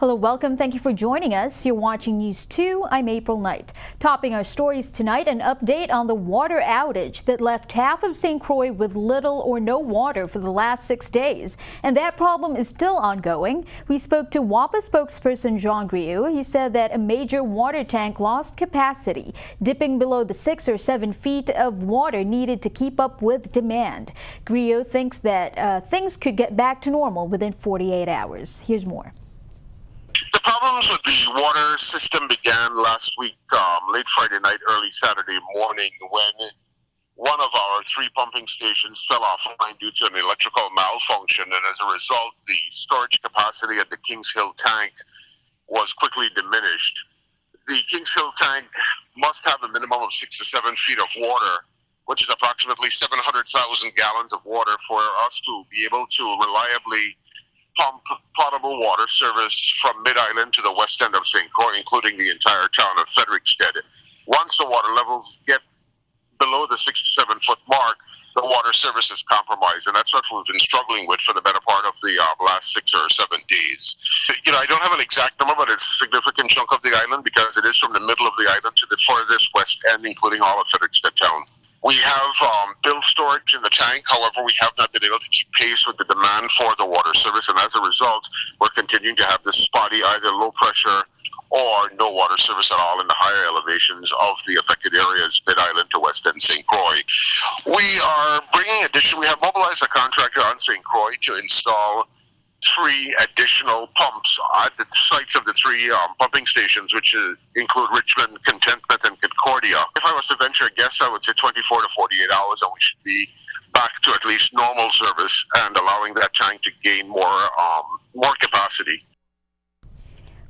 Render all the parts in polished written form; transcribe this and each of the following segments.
Hello, welcome. Thank you for joining us. You're watching News 2. I'm April Knight. Topping our stories tonight, an update on the water outage that left half of St. Croix with little or no water for the last 6 days. And that problem is still ongoing. We spoke to WAPA spokesperson John Griot. He said that a major water tank lost capacity, dipping below the 6 or 7 feet of water needed to keep up with demand. Griot thinks that things could get back to normal within 48 hours. Here's more. The problems with the water system began last week, late Friday night, early Saturday morning, when one of our 3 pumping stations fell offline due to an electrical malfunction, and as a result, the storage capacity at the Kings Hill tank was quickly diminished. The Kings Hill tank must have a minimum of 6 to 7 feet of water, which is approximately 700,000 gallons of water, for us to be able to reliably pump potable water service from Mid-Island to the west end of St. Croix, including the entire town of Frederickstead. Once the water levels get below the 6 to 7 foot mark, the water service is compromised, and that's what we've been struggling with for the better part of the last 6 or 7 days. I don't have an exact number, but it's a significant chunk of the island because it is from the middle of the island to the furthest west end, including all of Frederickstead town. We have built storage in the tank. However, we have not been able to keep pace with the demand for the water service, and as a result, we're continuing to have this spotty, either low pressure or no water service at all in the higher elevations of the affected areas, Mid-Island to West End St. Croix. We have mobilized a contractor on St. Croix to install 3 additional pumps at the sites of the 3 pumping stations, which include Richmond, Contentment, and Concordia. If I was to venture a guess, I would say 24 to 48 hours, and we should be back to at least normal service and allowing that tank to gain more capacity.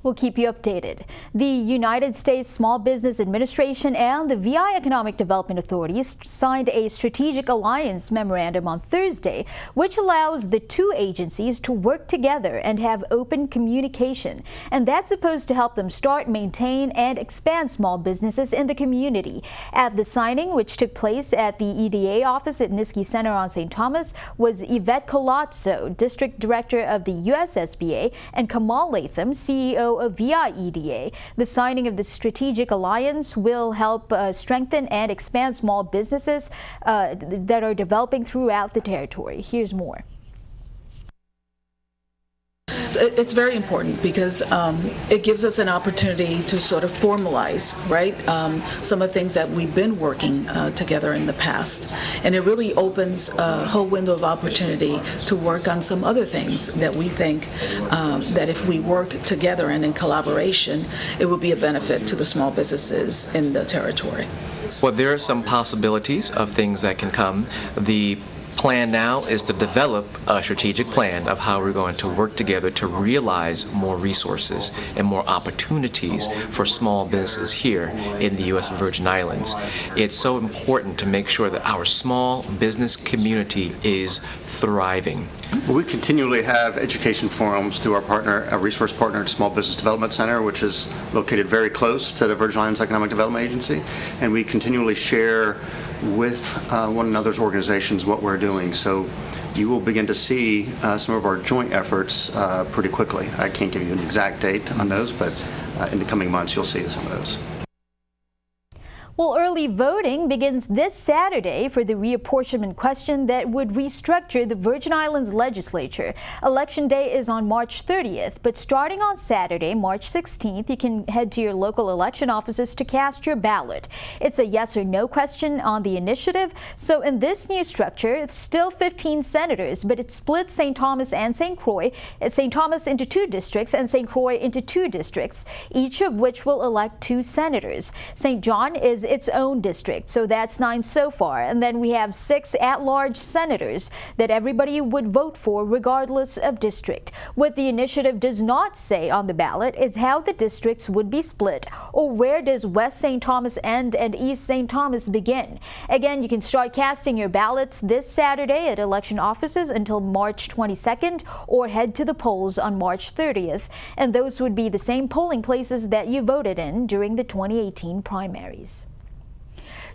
We'll keep you updated. The United States Small Business Administration and the VI Economic Development Authority signed a strategic alliance memorandum on Thursday, which allows the 2 agencies to work together and have open communication. And that's supposed to help them start, maintain, and expand small businesses in the community. At the signing, which took place at the EDA office at Niski Center on St. Thomas, was Yvette Colazzo, District Director of the USSBA, and Kamal Latham, CEO of VI EDA. The signing of the strategic alliance will help strengthen and expand small businesses that are developing throughout the territory. Here's more. It's very important because it gives us an opportunity to sort of formalize, right, some of the things that we've been working together in the past. And it really opens a whole window of opportunity to work on some other things that we think that if we work together and in collaboration, it will be a benefit to the small businesses in the territory. Well, there are some possibilities of things that can come. The plan now is to develop a strategic plan of how we're going to work together to realize more resources and more opportunities for small businesses here in the U.S. Virgin Islands. It's so important to make sure that our small business community is thriving. We continually have education forums through our partner, a resource partner, Small Business Development Center, which is located very close to the Virgin Islands Economic Development Agency, and we continually share with one another's organizations what we're doing. So you will begin to see some of our joint efforts pretty quickly. I can't give you an exact date on those, but in the coming months you'll see some of those. Well, early voting begins this Saturday for the reapportionment question that would restructure the Virgin Islands legislature. Election day is on March 30th, but starting on Saturday, March 16th, you can head to your local election offices to cast your ballot. It's a yes or no question on the initiative. So in this new structure, it's still 15 senators, but it splits St. Thomas and St. Croix, St. Thomas into 2 districts and St. Croix into 2 districts, each of which will elect 2 senators. St. John is its own district, so that's 9 so far. And then we have 6 at-large senators that everybody would vote for regardless of district. What the initiative does not say on the ballot is how the districts would be split, or where does West St. Thomas end and East St. Thomas begin. Again, you can start casting your ballots this Saturday at election offices until March 22nd, or head to the polls on March 30th. And those would be the same polling places that you voted in during the 2018 primaries.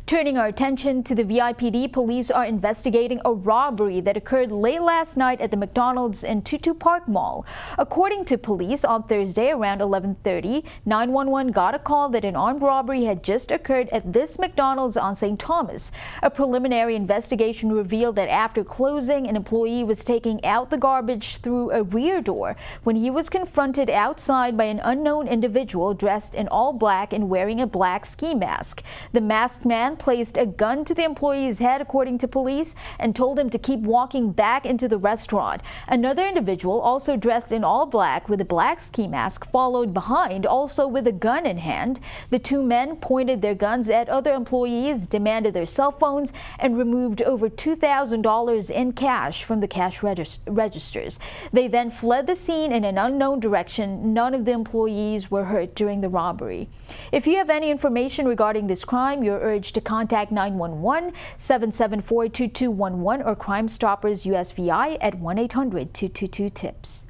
Turning our attention to the VIPD, police are investigating a robbery that occurred late last night at the McDonald's in Tutu Park Mall. According to police, on Thursday around 11:30, 911 got a call that an armed robbery had just occurred at this McDonald's on St. Thomas. A preliminary investigation revealed that after closing, an employee was taking out the garbage through a rear door when he was confronted outside by an unknown individual dressed in all black and wearing a black ski mask. The masked man placed a gun to the employee's head, according to police, and told him to keep walking back into the restaurant. Another individual, also dressed in all black with a black ski mask, followed behind, also with a gun in hand. The two men pointed their guns at other employees, demanded their cell phones, and removed over $2,000 in cash from the cash registers. They then fled the scene in an unknown direction. None of the employees were hurt during the robbery. If you have any information regarding this crime, you're urged to contact 911, 774-2211 or Crime Stoppers USVI at 1-800-222-TIPS.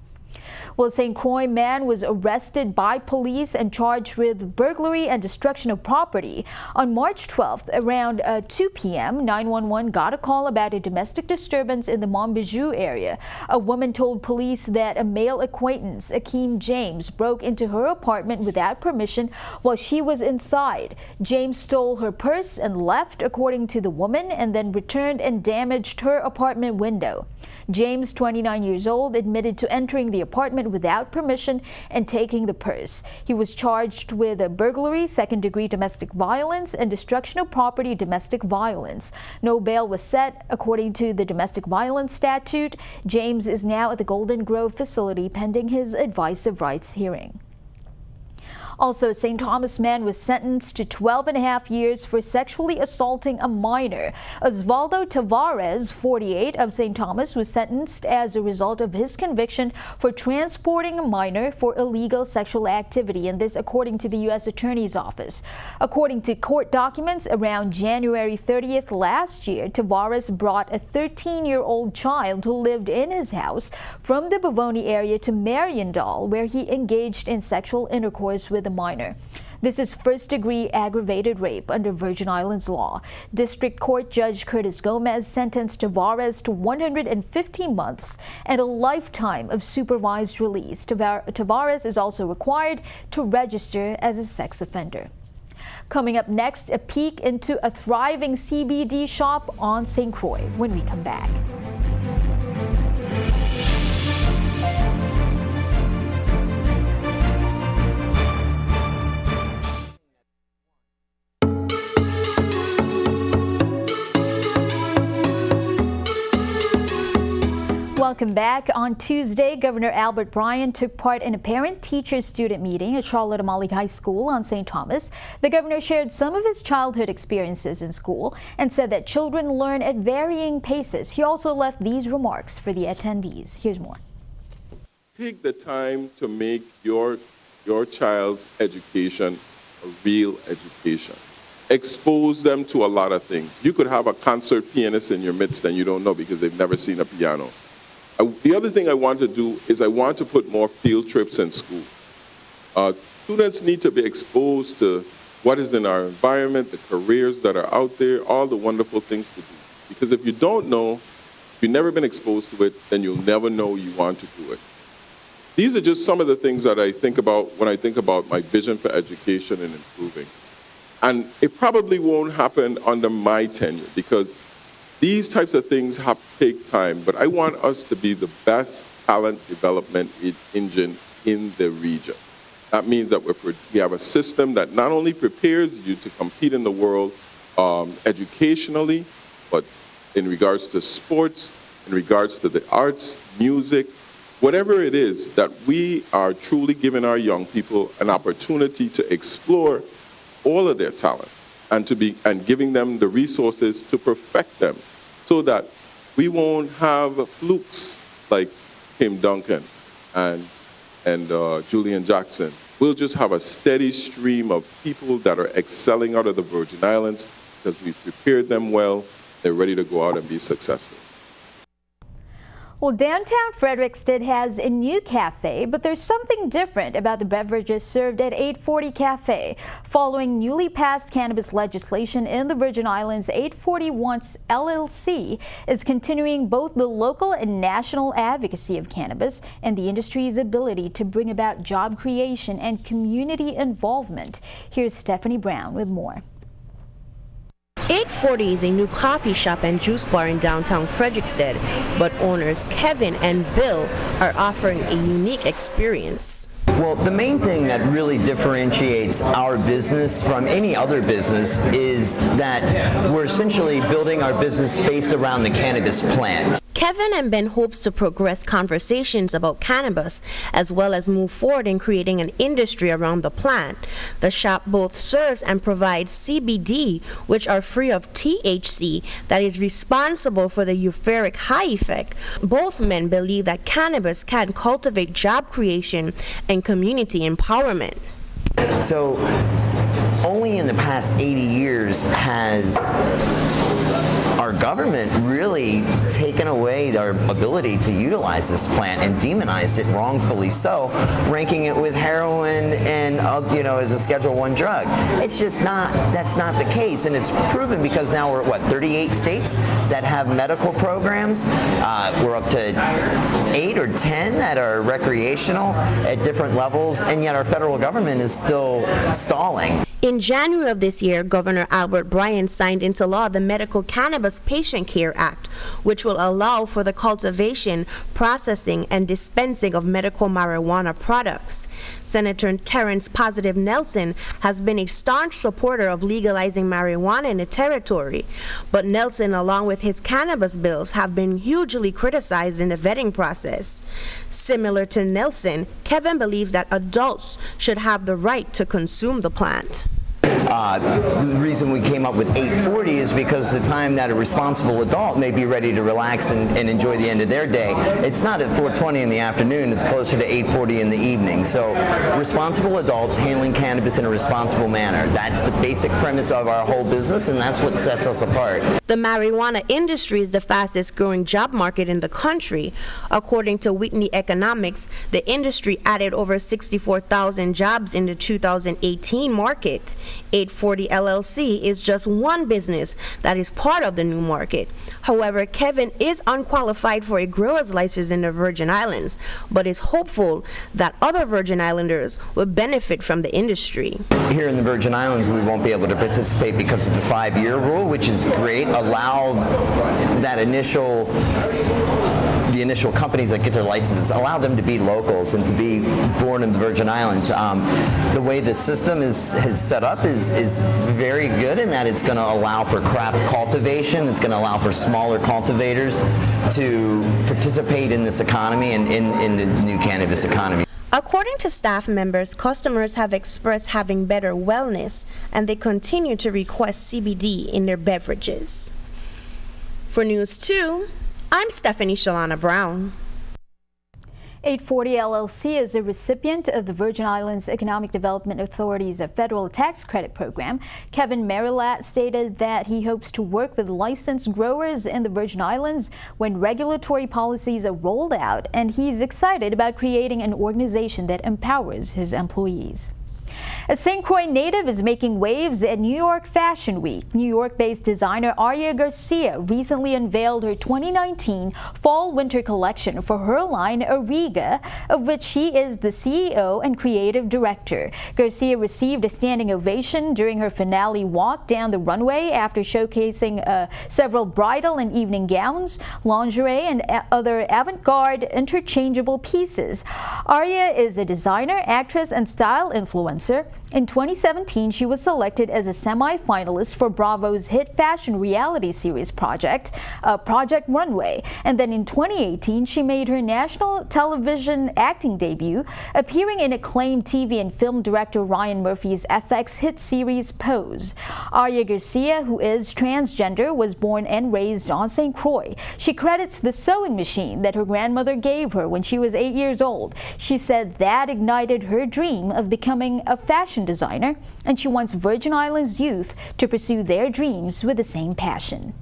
Well, a St. Croix man was arrested by police and charged with burglary and destruction of property. On March 12th, around 2 p.m., 911 got a call about a domestic disturbance in the Montbijou area. A woman told police that a male acquaintance, Akeem James, broke into her apartment without permission while she was inside. James stole her purse and left, according to the woman, and then returned and damaged her apartment window. James, 29 years old, admitted to entering the apartment without permission and taking the purse. He was charged with a burglary, second-degree domestic violence, and destruction of property domestic violence. No bail was set, according to the domestic violence statute. James is now at the Golden Grove facility pending his advice of rights hearing. Also, a St. Thomas man was sentenced to 12.5 years for sexually assaulting a minor. Osvaldo Tavares, 48, of St. Thomas, was sentenced as a result of his conviction for transporting a minor for illegal sexual activity, and this according to the U.S. Attorney's Office. According to court documents, around January 30th last year, Tavares brought a 13-year-old child who lived in his house from the Bavoni area to Mariendal, where he engaged in sexual intercourse with a minor. This is first-degree aggravated rape under Virgin Islands law. District Court Judge Curtis Gomez sentenced Tavares to 115 months and a lifetime of supervised release. Tavares is also required to register as a sex offender. Coming up next, a peek into a thriving CBD shop on St. Croix when we come back. Welcome back. On Tuesday, Governor Albert Bryan took part in a parent-teacher-student meeting at Charlotte Amalie High School on St. Thomas. The governor shared some of his childhood experiences in school and said that children learn at varying paces. He also left these remarks for the attendees. Here's more. Take the time to make your child's education a real education. Expose them to a lot of things. You could have a concert pianist in your midst and you don't know because they've never seen a piano. The other thing I want to do is I want to put more field trips in school. Students need to be exposed to what is in our environment, the careers that are out there, all the wonderful things to do. Because if you don't know, if you've never been exposed to it, then you'll never know you want to do it. These are just some of the things that I think about when I think about my vision for education and improving. And it probably won't happen under my tenure because these types of things take time, but I want us to be the best talent development engine in the region. That means that we have a system that not only prepares you to compete in the world educationally, but in regards to sports, in regards to the arts, music, whatever it is, that we are truly giving our young people an opportunity to explore all of their talents and giving them the resources to perfect them, so that we won't have flukes like Kim Duncan and Julian Jackson. We'll just have a steady stream of people that are excelling out of the Virgin Islands because we've prepared them well. They're ready to go out and be successful. Well, downtown Fredericksted has a new cafe, but there's something different about the beverages served at 840 Cafe. Following newly passed cannabis legislation in the Virgin Islands, 840 wants LLC is continuing both the local and national advocacy of cannabis and the industry's ability to bring about job creation and community involvement. Here's Stephanie Brown with more. 840 is a new coffee shop and juice bar in downtown Fredericksted, but owners Kevin and Bill are offering a unique experience. Well, the main thing that really differentiates our business from any other business is that we're essentially building our business based around the cannabis plant. Kevin and Ben hopes to progress conversations about cannabis as well as move forward in creating an industry around the plant. The shop both serves and provides CBD, which are free of THC, that is responsible for the euphoric high effect. Both men believe that cannabis can cultivate job creation and community empowerment. So only in the past 80 years has our government really taken away our ability to utilize this plant and demonized it, wrongfully so, ranking it with heroin and as a Schedule I drug. It's just that's not the case, and it's proven because now we're at 38 states that have medical programs. We're up to 8 or 10 that are recreational at different levels, and yet our federal government is still stalling. In January of this year, Governor Albert Bryan signed into law the Medical Cannabis Patient Care Act, which will allow for the cultivation, processing, and dispensing of medical marijuana products. Senator Terrence Positive Nelson has been a staunch supporter of legalizing marijuana in the territory, but Nelson, along with his cannabis bills, have been hugely criticized in the vetting process. Similar to Nelson, Kevin believes that adults should have the right to consume the plant. The reason we came up with 840 is because the time that a responsible adult may be ready to relax and enjoy the end of their day, it's not at 4:20 in the afternoon, it's closer to 8:40 in the evening. So responsible adults handling cannabis in a responsible manner. That's the basic premise of our whole business, and that's what sets us apart. The marijuana industry is the fastest growing job market in the country. According to Whitney Economics, the industry added over 64,000 jobs in the 2018 market. 840 LLC is just one business that is part of the new market. However, Kevin is unqualified for a grower's license in the Virgin Islands, but is hopeful that other Virgin Islanders will benefit from the industry. Here in the Virgin Islands, we won't be able to participate because of the 5-year rule, which is great. Allow that the initial companies that get their licenses, allow them to be locals and to be born in the Virgin Islands. The way the system is set up is very good in that it's going to allow for craft cultivation. It's going to allow for smaller cultivators to participate in this economy and in the new cannabis economy. According to staff members, customers have expressed having better wellness, and they continue to request CBD in their beverages. For News 2, I'm Stephanie Shalana Brown. 840 LLC is a recipient of the Virgin Islands Economic Development Authority's federal tax credit program. Kevin Marilat stated that he hopes to work with licensed growers in the Virgin Islands when regulatory policies are rolled out, and he's excited about creating an organization that empowers his employees. A St. Croix native is making waves at New York Fashion Week. New York-based designer Aria Garcia recently unveiled her 2019 fall-winter collection for her line Ariga, of which she is the CEO and creative director. Garcia received a standing ovation during her finale walk down the runway after showcasing several bridal and evening gowns, lingerie, and other avant-garde interchangeable pieces. Aria is a designer, actress, and style influencer. In 2017, she was selected as a semi-finalist for Bravo's hit fashion reality series Project Runway. And then in 2018, she made her national television acting debut, appearing in acclaimed TV and film director Ryan Murphy's FX hit series Pose. Aria Garcia, who is transgender, was born and raised on St. Croix. She credits the sewing machine that her grandmother gave her when she was 8 years old. She said that ignited her dream of becoming a fashion designer, and she wants Virgin Islands youth to pursue their dreams with the same passion.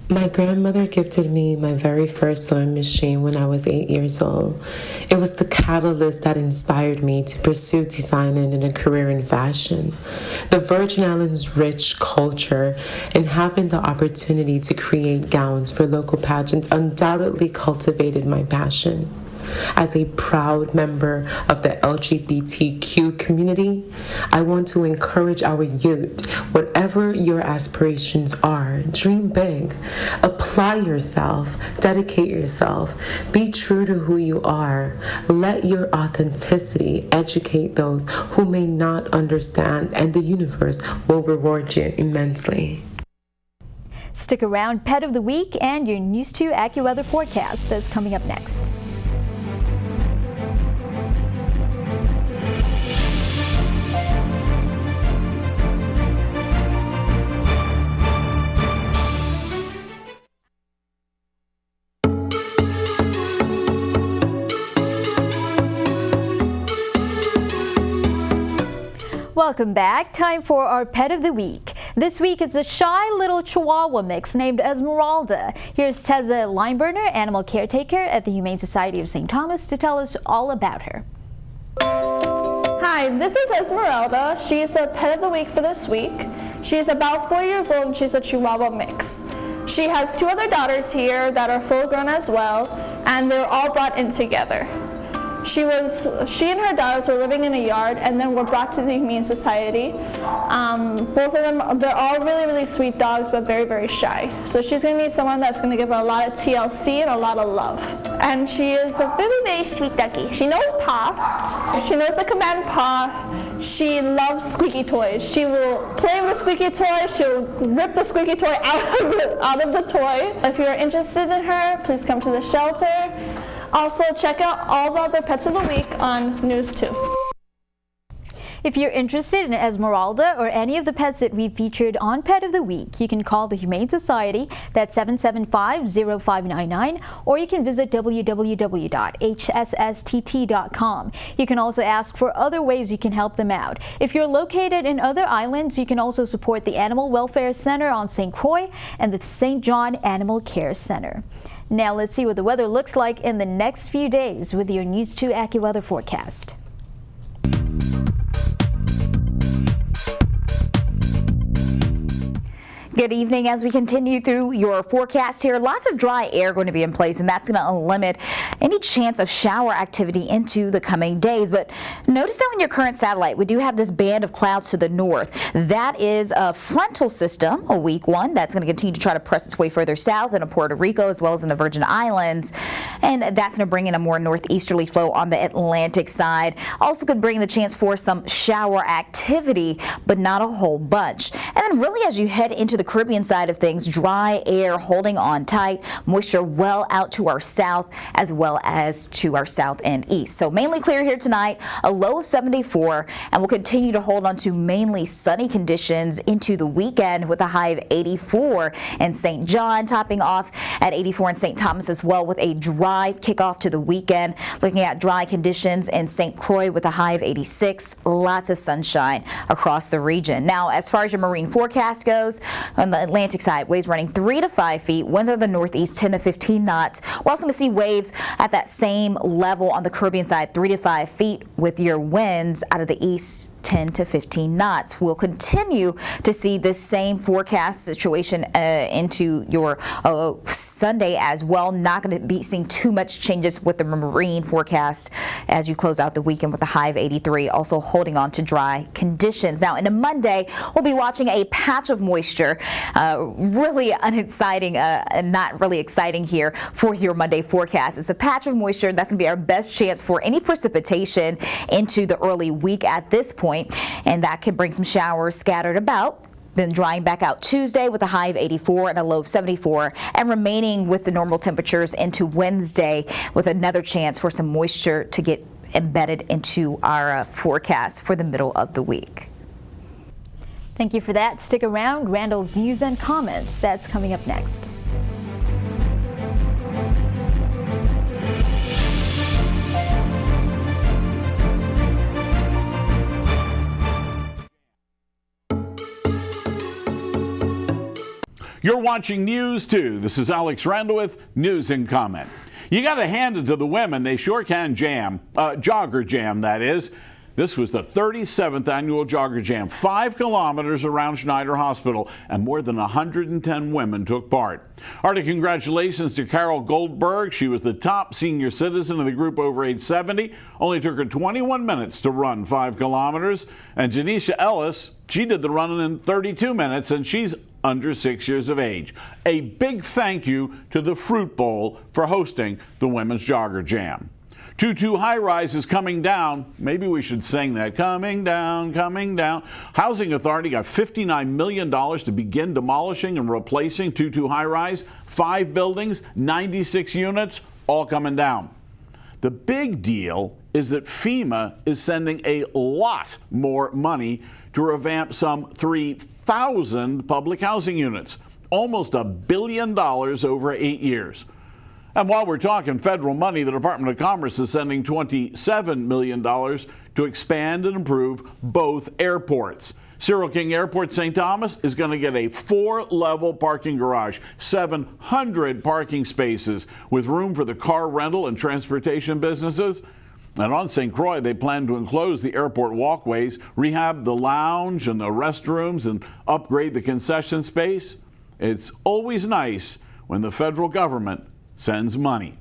My grandmother gifted me my very first sewing machine when I was 8 years old. It was the catalyst that inspired me to pursue designing and a career in fashion. The Virgin Islands' rich culture and having the opportunity to create gowns for local pageants undoubtedly cultivated my passion. As a proud member of the LGBTQ community, I want to encourage our youth, whatever your aspirations are, dream big, apply yourself, dedicate yourself, be true to who you are, let your authenticity educate those who may not understand, and the universe will reward you immensely. Stick around, Pet of the Week and your News 2 AccuWeather forecast that's coming up next. Welcome back. Time for our Pet of the Week. This week it's a shy little Chihuahua mix named Esmeralda. Here's Tessa Lineburner, animal caretaker at the Humane Society of St. Thomas, to tell us all about her. Hi, this is Esmeralda. She is the Pet of the Week for this week. She is about 4 years old and she's a Chihuahua mix. She has 2 other daughters here that are full grown as well, and they're all brought in together. She and her daughters were living in a yard and then were brought to the Humane Society. Both of them, they're all really, really sweet dogs, but very, very shy. So she's going to need someone that's going to give her a lot of TLC and a lot of love. And she is a very, very sweet ducky. She knows paw. She knows the command paw. She loves squeaky toys. She will play with a squeaky toy. She'll rip the squeaky toy out of the toy. If you're interested in her, please come to the shelter. Also, check out all the other Pets of the Week on News 2. If you're interested in Esmeralda or any of the pets that we've featured on Pet of the Week, you can call the Humane Society, that's 775-0599, or you can visit www.hsstt.com. You can also ask for other ways you can help them out. If you're located in other islands, you can also support the Animal Welfare Center on St. Croix and the St. John Animal Care Center. Now let's see what the weather looks like in the next few days with your News 2 AccuWeather forecast. Good evening. As we continue through your forecast here, lots of dry air going to be in place, and that's going to limit any chance of shower activity into the coming days. But notice that on your current satellite, we do have this band of clouds to the north. That is a frontal system, a weak one, that's going to continue to try to press its way further south into Puerto Rico as well as in the Virgin Islands. And that's going to bring in a more northeasterly flow on the Atlantic side. Also could bring the chance for some shower activity, but not a whole bunch. And then really as you head into the Caribbean side of things, dry air holding on tight, moisture well out to our south as well as to our south and east. So mainly clear here tonight, a low of 74, and we'll continue to hold on to mainly sunny conditions into the weekend with a high of 84 in St. John, topping off at 84 in St. Thomas as well with a dry kickoff to the weekend. Looking at dry conditions in St. Croix with a high of 86, lots of sunshine across the region. Now, as far as your marine forecast goes, on the Atlantic side, waves running 3 to 5 feet, winds out of the northeast 10 to 15 knots. We're also going to see waves at that same level on the Caribbean side, 3 to 5 feet, with your winds out of the east 10 to 15 knots. We'll continue to see this same forecast situation into your Sunday as well. Not going to be seeing too much changes with the marine forecast as you close out the weekend with a high of 83, also holding on to dry conditions. Now, into Monday, we'll be watching a patch of moisture. Really unexciting and not really exciting here for your Monday forecast. It's a patch of moisture. That's going to be our best chance for any precipitation into the early week at this point. And that could bring some showers scattered about. Then drying back out Tuesday with a high of 84 and a low of 74, and remaining with the normal temperatures into Wednesday with another chance for some moisture to get embedded into our forecast for the middle of the week. Thank you for that. Stick around. Randall's news and comments. That's coming up next. You're watching News 2. This is Alex Randall with News and Comment. You got to hand it to the women. They sure can jam. Jogger jam, that is. This was the 37th annual Jogger Jam, 5 kilometers around Schneider Hospital, and more than 110 women took part. Our congratulations to Carol Goldberg. She was the top senior citizen of the group over age 70. Only took her 21 minutes to run 5 kilometers. And Janisha Ellis, she did the running in 32 minutes, and she's under 6 years of age. A big thank you to the Fruit Bowl for hosting the Women's Jogger Jam. 22 high-rise is coming down. Maybe we should sing that. Coming down, coming down. Housing Authority got $59 million to begin demolishing and replacing 22 high-rise. 5 buildings, 96 units, all coming down. The big deal is that FEMA is sending a lot more money to revamp some 3,000 public housing units. Almost $1 billion over 8 years. And while we're talking federal money, the Department of Commerce is sending $27 million to expand and improve both airports. Cyril King Airport St. Thomas is going to get a 4-level parking garage, 700 parking spaces with room for the car rental and transportation businesses. And on St. Croix, they plan to enclose the airport walkways, rehab the lounge and the restrooms, and upgrade the concession space. It's always nice when the federal government sends money.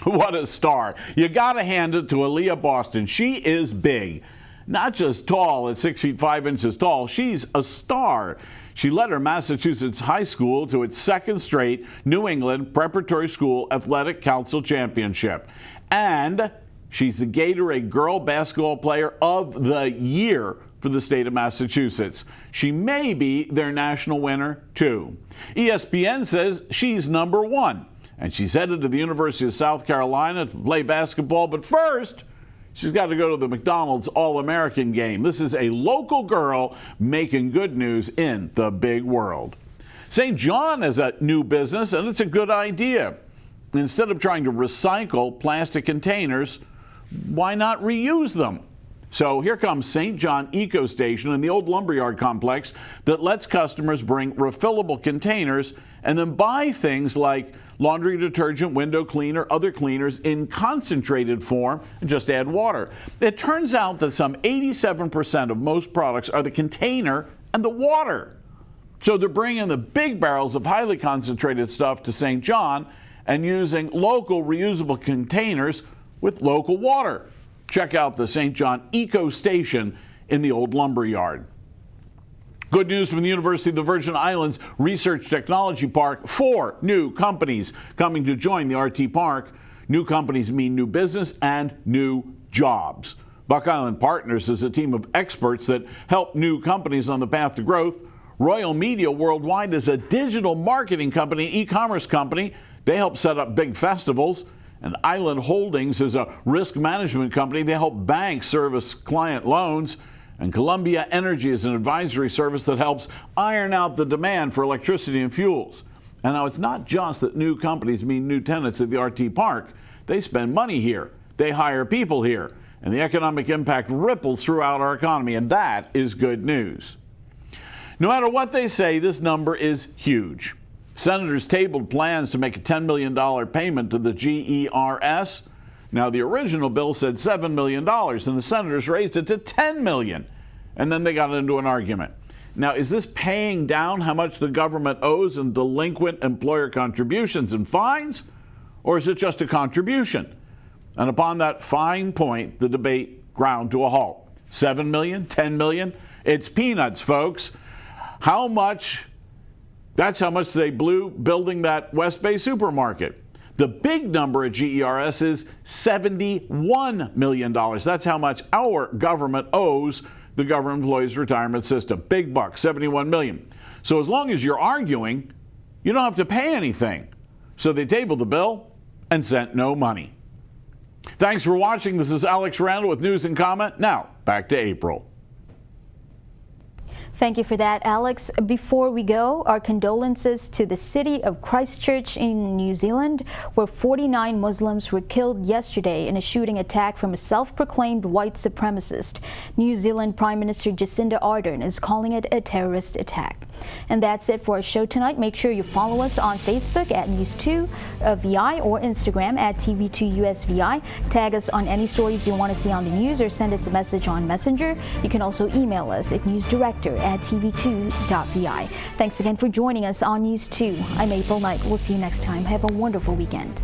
What a star. You got to hand it to Aaliyah Boston. She is big. Not just tall at 6 feet 5 inches tall, she's a star. She led her Massachusetts high school to its 2nd straight New England Preparatory School Athletic Council Championship. And she's the Gatorade Girl Basketball Player of the Year for the state of Massachusetts. She may be their national winner, too. ESPN says she's number 1. And she's headed to the University of South Carolina to play basketball. But first, she's got to go to the McDonald's All-American game. This is a local girl making good news in the big world. St. John has a new business, and it's a good idea. Instead of trying to recycle plastic containers, why not reuse them? So here comes St. John Eco Station in the old lumberyard complex that lets customers bring refillable containers and then buy things like laundry detergent, window cleaner, other cleaners in concentrated form, and just add water. It turns out that some 87% of most products are the container and the water. So they're bringing the big barrels of highly concentrated stuff to St. John and using local reusable containers with local water. Check out the St. John Eco Station in the old lumberyard. Good news from the University of the Virgin Islands Research Technology Park. 4 new companies coming to join the RT Park. New companies mean new business and new jobs. Buck Island Partners is a team of experts that help new companies on the path to growth. Royal Media Worldwide is a digital marketing company, e-commerce company. They help set up big festivals. And Island Holdings is a risk management company. They help banks service client loans. And Columbia Energy is an advisory service that helps iron out the demand for electricity and fuels. And now it's not just that new companies mean new tenants at the RT Park. They spend money here. They hire people here. And the economic impact ripples throughout our economy. And that is good news. No matter what they say, this number is huge. Senators tabled plans to make a $10 million payment to the GERS. Now, the original bill said $7 million, and the senators raised it to $10 million. And then they got into an argument. Now, is this paying down how much the government owes in delinquent employer contributions and fines? Or is it just a contribution? And upon that fine point, the debate ground to a halt. $7 million? $10 million? It's peanuts, folks. How much? That's how much they blew building that West Bay supermarket. The big number at GERS is $71 million. That's how much our government owes the government employees retirement system. Big buck, $71 million. So as long as you're arguing, you don't have to pay anything. So they tabled the bill and sent no money. Thanks for watching. This is Alex Randall with News and Comment. Now, back to April. Thank you for that, Alex. Before we go, our condolences to the city of Christchurch in New Zealand, where 49 Muslims were killed yesterday in a shooting attack from a self-proclaimed white supremacist. New Zealand Prime Minister Jacinda Ardern is calling it a terrorist attack. And that's it for our show tonight. Make sure you follow us on Facebook at News2VI or Instagram at TV2USVI. Tag us on any stories you want to see on the news or send us a message on Messenger. You can also email us at newsdirector@tv2.vi. Thanks again for joining us on News 2. I'm April Knight. We'll see you next time. Have a wonderful weekend.